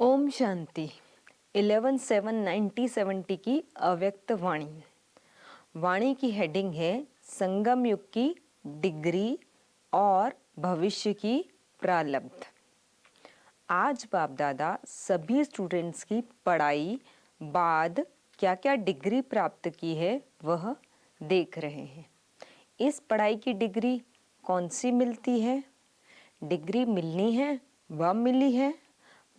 ओम शांति 11/7/1970 की अव्यक्त वाणी। वाणी की हेडिंग है संगम युग की डिग्री और भविष्य की प्रारब्ध। आज बाप दादा सभी स्टूडेंट्स की पढ़ाई बाद क्या क्या डिग्री प्राप्त की है वह देख रहे हैं। इस पढ़ाई की डिग्री कौन सी मिलती है, डिग्री मिलनी है वह मिली है,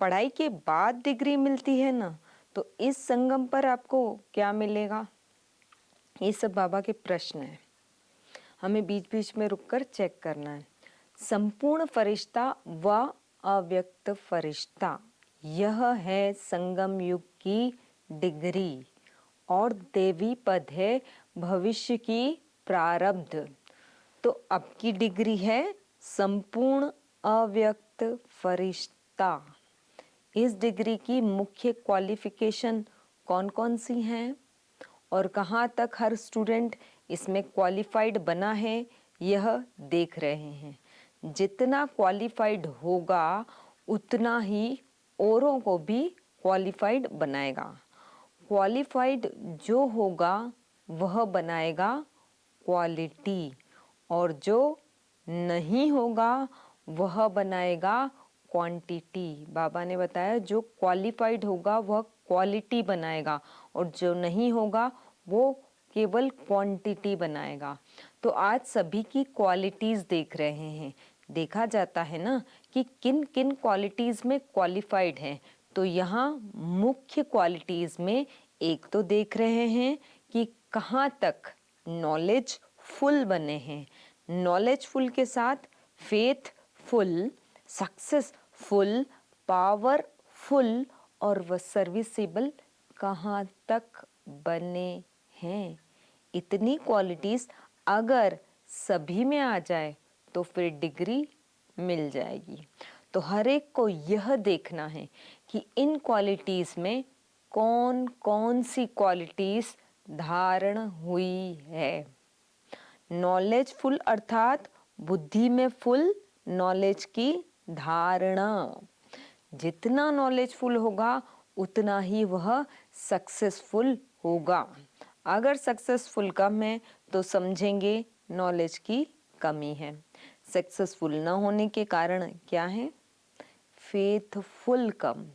पढ़ाई के बाद डिग्री मिलती है ना, तो इस संगम पर आपको क्या मिलेगा? ये सब बाबा के प्रश्न हैं, हमें बीच बीच में रुककर चेक करना है। संपूर्ण फरिश्ता व अव्यक्त फरिश्ता, यह है संगम युग की डिग्री और देवी पद है भविष्य की प्रारब्ध। तो अब की डिग्री है संपूर्ण अव्यक्त फरिश्ता। इस डिग्री की मुख्य क्वालिफिकेशन कौन कौन सी हैं और कहाँ तक हर स्टूडेंट इसमें क्वालिफाइड बना है, यह देख रहे हैं। जितना क्वालिफाइड होगा उतना ही औरों को भी क्वालिफाइड बनाएगा। क्वालिफाइड जो होगा वह बनाएगा क्वालिटी, और जो नहीं होगा वह बनाएगा क्वांटिटी। बाबा ने बताया जो क्वालिफाइड होगा वह क्वालिटी बनाएगा और जो नहीं होगा वो केवल क्वांटिटी बनाएगा। तो आज सभी की क्वालिटीज देख रहे हैं। देखा जाता है ना कि किन किन क्वालिटीज में क्वालिफाइड हैं। तो यहाँ मुख्य क्वालिटीज में एक तो देख रहे हैं कि कहाँ तक नॉलेज फुल बने हैं। नॉलेजफुल के साथ फेथफुल, सक्सेसफुल, पावरफुल और वह सर्विसेबल कहाँ तक बने हैं। इतनी क्वालिटीज अगर सभी में आ जाए तो फिर डिग्री मिल जाएगी। तो हर एक को यह देखना है कि इन क्वालिटीज में कौन कौन सी क्वालिटीज धारण हुई है। नॉलेजफुल अर्थात बुद्धि में फुल नॉलेज की धारणा। जितना नॉलेजफुल होगा उतना ही वह सक्सेसफुल होगा। अगर सक्सेसफुल कम है तो समझेंगे नॉलेज की कमी है। सक्सेसफुल न होने के कारण क्या है? फेथफुल कम।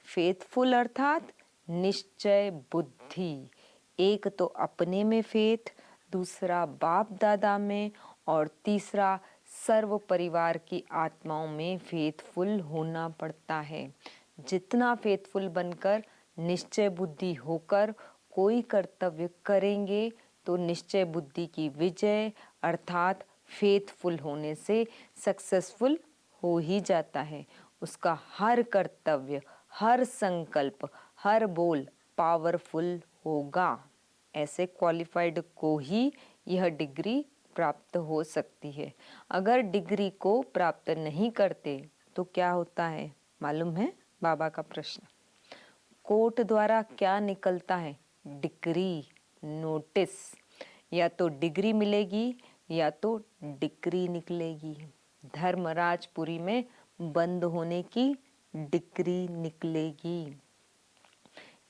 फेथफुल अर्थात निश्चय बुद्धि। एक तो अपने में फेथ, दूसरा बाप दादा में और तीसरा सर्व परिवार की आत्माओं में फेथफुल होना पड़ता है। जितना फेथफुल बनकर निश्चय बुद्धि होकर कोई कर्तव्य करेंगे तो निश्चय बुद्धि की विजय अर्थात फेथफुल होने से सक्सेसफुल हो ही जाता है। उसका हर कर्तव्य, हर संकल्प, हर बोल पावरफुल होगा। ऐसे क्वालिफाइड को ही यह डिग्री प्राप्त हो सकती है। अगर डिग्री को प्राप्त नहीं करते तो क्या होता है मालूम है? बाबा का प्रश्न, कोर्ट द्वारा क्या निकलता है? Degree, notice. या तो डिग्री मिलेगी या तो डिग्री निकलेगी। धर्मराजपुरी में बंद होने की डिग्री निकलेगी।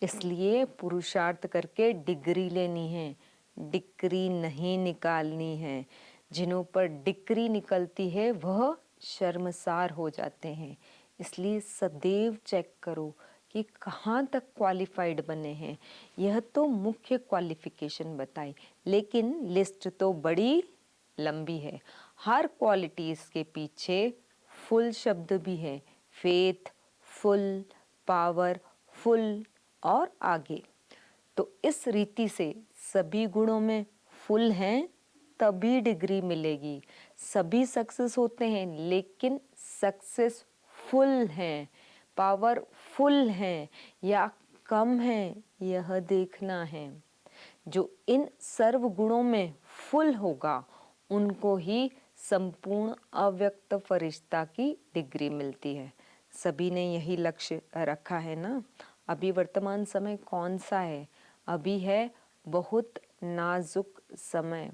इसलिए पुरुषार्थ करके डिग्री लेनी है, डिग्री नहीं निकालनी है। जिन्हों पर डिग्री निकलती है वह शर्मसार हो जाते हैं। इसलिए सदैव चेक करो कि कहाँ तक क्वालिफाइड बने हैं। यह तो मुख्य क्वालिफिकेशन बताई, लेकिन लिस्ट तो बड़ी लंबी है। हर क्वालिटीज के पीछे फुल शब्द भी है। फेथ फुल, पावर फुल और आगे। तो इस रीति से सभी गुणों में फुल हैं तभी डिग्री मिलेगी। सभी सक्सेस होते हैं लेकिन सक्सेस फुल हैं, पावरफुल हैं या कम हैं, यह देखना है। जो इन सर्व गुणों में फुल होगा उनको ही संपूर्ण अव्यक्त फरिश्ता की डिग्री मिलती है। सभी ने यही लक्ष्य रखा है ना। अभी वर्तमान समय कौन सा है? अभी है बहुत नाजुक समय।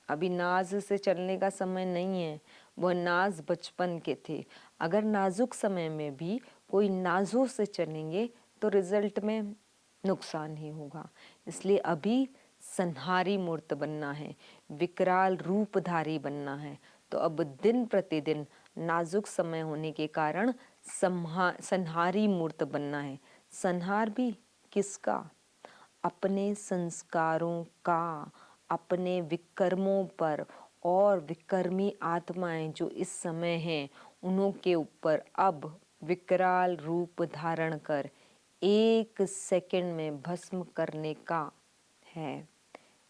अभी नाज से चलने का समय नहीं है, वह नाज बचपन के थे। अगर नाजुक समय में भी कोई नाजों से चलेंगे तो रिजल्ट में नुकसान ही होगा। इसलिए अभी संहारी मूर्त बनना है, विकराल रूपधारी बनना है। तो अब दिन प्रतिदिन नाजुक समय होने के कारण संहारी मूर्त बनना है। संहार भी किसका? अपने संस्कारों का, अपने विकर्मों पर, और विकर्मी आत्माएं जो इस समय हैं उन्हों के ऊपर अब विकराल रूप धारण कर 1 सेकंड में भस्म करने का है।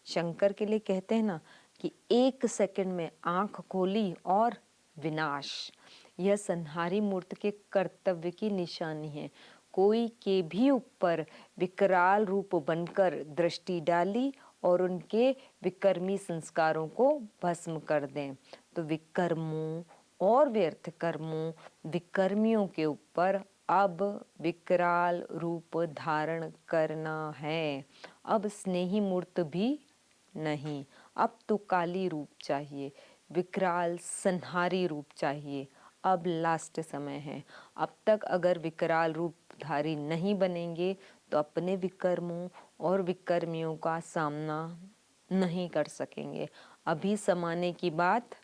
शंकर के लिए कहते हैं ना कि 1 सेकंड में आंख खोली और विनाश। यह संहारी मूर्त के कर्तव्य की निशानी है। कोई के भी ऊपर विकराल रूप बनकर दृष्टि डाली और उनके विकर्मी संस्कारों को भस्म कर दें। तो विकर्मों और व्यर्थ कर्मों, विकर्मियों के ऊपर अब विकराल रूप धारण करना है। अब स्नेही मूर्त भी नहीं, अब तो काली रूप चाहिए, विकराल संहारी रूप चाहिए। अब लास्ट समय है। अब तक अगर विकराल रूपधारी नहीं बनेंगे तो अपने विकर्मों और विकर्मियों का सामना नहीं कर सकेंगे। अभी समाने की बात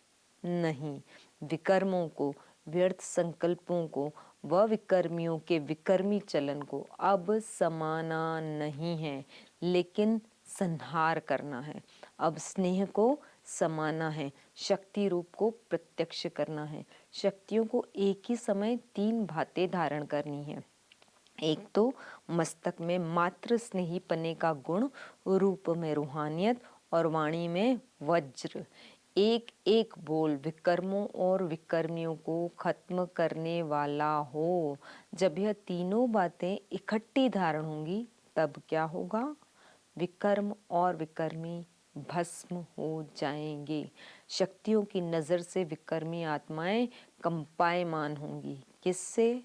नहीं। विकर्मों को, व्यर्थ संकल्पों को व विकर्मियों के विकर्मी चलन को अब समाना नहीं है, लेकिन संहार करना है। अब स्नेह को समाना है, शक्ति रूप को प्रत्यक्ष करना है। शक्तियों को एक ही समय 3 भांतें धारण करनी है। एक तो मस्तक में मात्र स्नेही पने का गुण, रूप में रूहानियत और वाणी में वज्र। एक एक बोल विकर्मों और विकर्मियों को खत्म करने वाला हो। जब यह तीनों बातें इकट्ठी धारण होंगी तब क्या होगा? विकर्म और विकर्मी भस्म हो जाएंगे। शक्तियों की नजर से विकर्मी आत्माएं कंपायमान होंगी। किससे?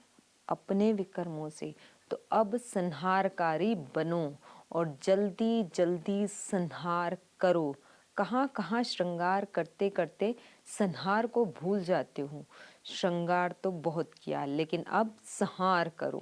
अपने विकर्मों से। तो अब संहारकारी बनो और जल्दी जल्दी संहार करो। कहाँ कहाँ श्रृंगार करते करते संहार को भूल जाते हो। श्रृंगार तो बहुत किया, लेकिन अब संहार करो।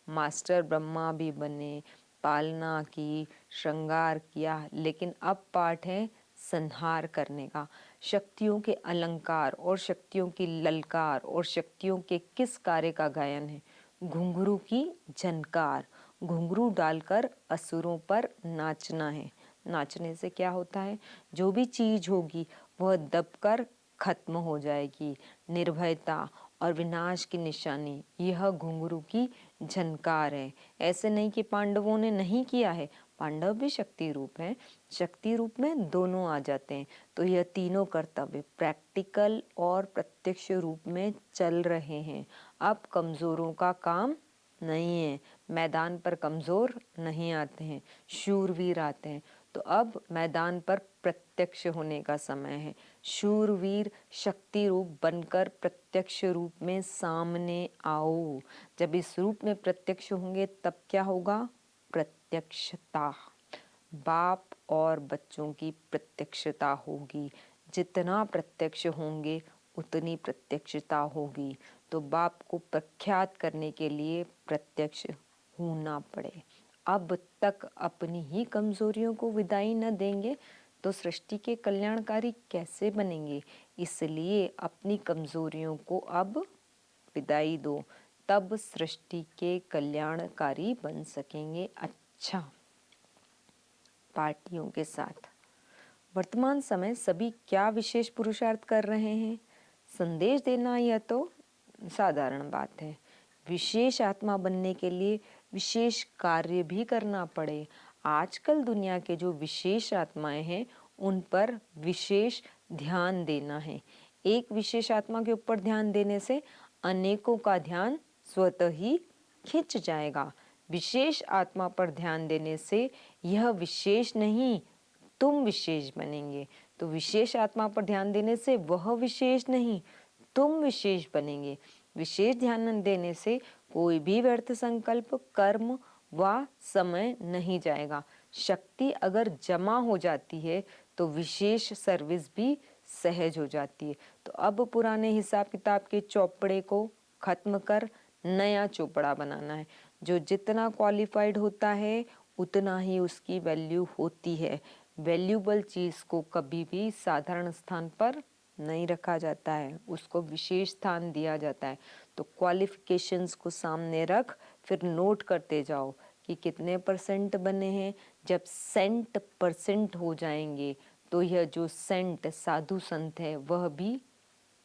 मास्टर ब्रह्मा भी बने, पालना की, श्रृंगार किया, लेकिन अब पाठ है संहार करने का। शक्तियों के अलंकार और शक्तियों की ललकार और शक्तियों के किस कार्य का गायन है? घुंघरू की झनकार। घुंघरू डालकर असुरों पर नाचना है। नाचने से क्या होता है? जो भी चीज होगी वह दबकर खत्म हो जाएगी। निर्भयता और विनाश की निशानी यह घुंघरू की झनकार है। ऐसे नहीं कि पांडवों ने नहीं किया है, पांडव भी शक्ति रूप है। शक्ति रूप में दोनों आ जाते हैं। तो यह तीनों कर्तव्य प्रैक्टिकल और प्रत्यक्ष रूप में चल रहे हैं। अब कमजोरों का काम नहीं है। मैदान पर कमजोर नहीं आते हैं, शूरवीर आते हैं। तो अब मैदान पर प्रत्यक्ष होने का समय है। शूरवीर शक्ति रूप बनकर प्रत्यक्ष रूप में सामने आओ। जब इस रूप में प्रत्यक्ष होंगे तब क्या होगा? प्रत्यक्षता। बाप और बच्चों की प्रत्यक्षता होगी। जितना प्रत्यक्ष होंगे उतनी प्रत्यक्षता होगी। तो बाप को प्रख्यात करने के लिए प्रत्यक्ष होना पड़े। अब तक अपनी ही कमजोरियों को विदाई न देंगे तो सृष्टि के कल्याणकारी कैसे बनेंगे? इसलिए अपनी कमजोरियों को अब विदाई दो, तब सृष्टि के कल्याणकारी बन सकेंगे। अच्छा, पार्टियों के साथ वर्तमान समय सभी क्या विशेष पुरुषार्थ कर रहे हैं? संदेश देना यह तो साधारण बात है। विशेष आत्मा बनने के लिए विशेष कार्य भी करना पड़े। आजकल दुनिया के जो विशेष आत्माएं हैं उन पर विशेष ध्यान देना है। एक विशेष आत्मा के ऊपर ध्यान देने से अनेकों का ध्यान स्वतः ही खिंच जाएगा। विशेष आत्मा पर ध्यान देने से यह विशेष नहीं, तुम विशेष बनेंगे। तो विशेष आत्मा पर ध्यान देने से वह विशेष नहीं, तुम विशेष बनेंगे। विशेष ध्यान देने से कोई भी व्यर्थ संकल्प, कर्म व समय नहीं जाएगा। शक्ति अगर जमा हो जाती है तो विशेष सर्विस भी सहज हो जाती है। तो अब पुराने हिसाब किताब के चौपड़े को खत्म कर नया चोपड़ा बनाना है। जो जितना क्वालिफाइड होता है उतना ही उसकी वैल्यू होती है। वैल्यूबल चीज़ को कभी भी साधारण स्थान पर नहीं रखा जाता है, उसको विशेष स्थान दिया जाता है। तो क्वालिफिकेशंस को सामने रख, फिर नोट करते जाओ कि कितने परसेंट बने हैं। जब सेंट परसेंट हो जाएंगे तो यह जो सेंट साधु संत है वह भी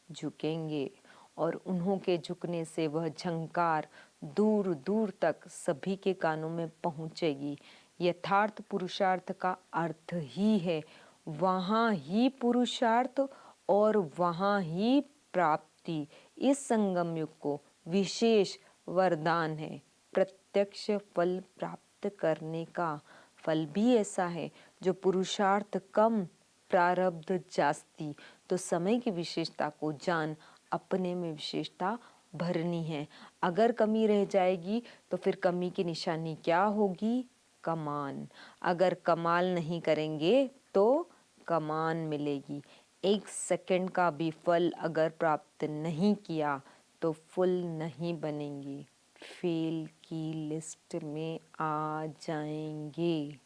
झुकेंगे, और उन्हों के झुकने से वह झंकार दूर दूर तक सभी के कानों में पहुंचेगी। यथार्थ पुरुषार्थ का अर्थ ही है वहाँ ही पुरुषार्थ और वहाँ ही प्राप्ति। इस संगम युग को विशेष वरदान है प्रत्यक्ष फल प्राप्त करने का। फल भी ऐसा है जो पुरुषार्थ कम प्रारब्ध जास्ती। तो समय की विशेषता को जान, अपने में विशेषता भरनी है। अगर कमी रह जाएगी तो फिर कमी की निशानी क्या होगी? कमान। अगर कमाल नहीं करेंगे तो कमान मिलेगी। 1 सेकंड का भी फल अगर प्राप्त नहीं किया तो फुल नहीं बनेंगे, फेल की लिस्ट में आ जाएंगे।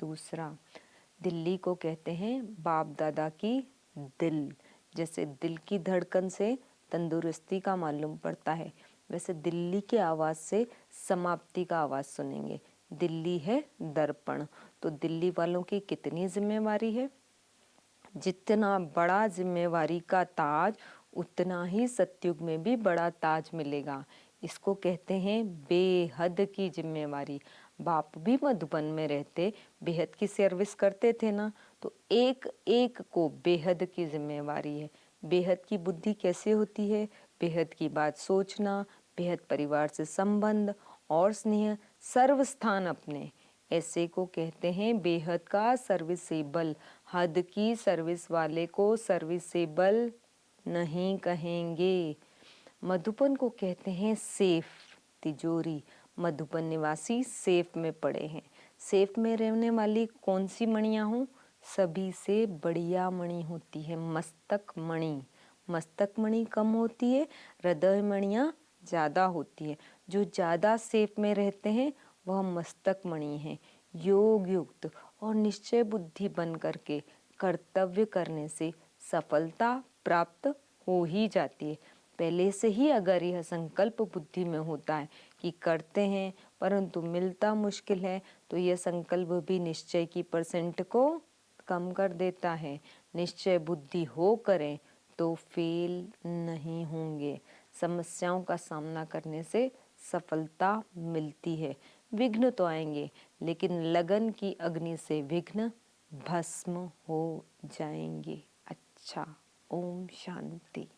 दूसरा, दिल्ली को कहते हैं बाप दादा की दिल। जैसे दिल की धड़कन से तंदुरुस्ती का मालूम पड़ता है, वैसे दिल्ली की आवाज़ से समाप्ति का आवाज़ सुनेंगे। दिल्ली है दर्पण। तो दिल्ली वालों की कितनी जिम्मेवारी है? जितना बड़ा जिम्मेवारी का ताज, उतना ही सतयुग में भी बड़ा ताज मिलेगा। इसको कहते हैं बेहद की जिम्मेवारी। बाप भी मधुबन में रहते बेहद की सर्विस करते थे ना, तो एक एक को बेहद की जिम्मेवारी है। बेहद की बुद्धि कैसे होती है? बेहद की बात सोचना, बेहद परिवार से संबंध और स्नेह, सर्वस्थान अपने, ऐसे को कहते हैं बेहद का सर्विसेबल। हद की सर्विस वाले को सर्विसेबल नहीं कहेंगे। मधुबन को कहते हैं सेफ, तिजोरी। मधुबन निवासी सेफ में पड़े हैं। सेफ में रहने वाली कौन सी मणियाँ हों? सभी से बढ़िया मणि होती है मस्तक मणि। मस्तक मणि कम होती है, हृदय मणियाँ ज़्यादा होती है। जो ज़्यादा सेफ में रहते हैं वह मस्तक मणि है। योग युक्त और निश्चय बुद्धि बन करके कर्तव्य करने से सफलता प्राप्त हो ही जाती है। पहले से ही अगर यह संकल्प बुद्धि में होता है कि करते हैं परंतु मिलता मुश्किल है, तो यह संकल्प भी निश्चय की परसेंट को कम कर देता है। निश्चय बुद्धि हो करें तो फेल नहीं होंगे। समस्याओं का सामना करने से सफलता मिलती है। विघ्न तो आएंगे, लेकिन लगन की अग्नि से विघ्न भस्म हो जाएंगे। अच्छा, ओम शांति।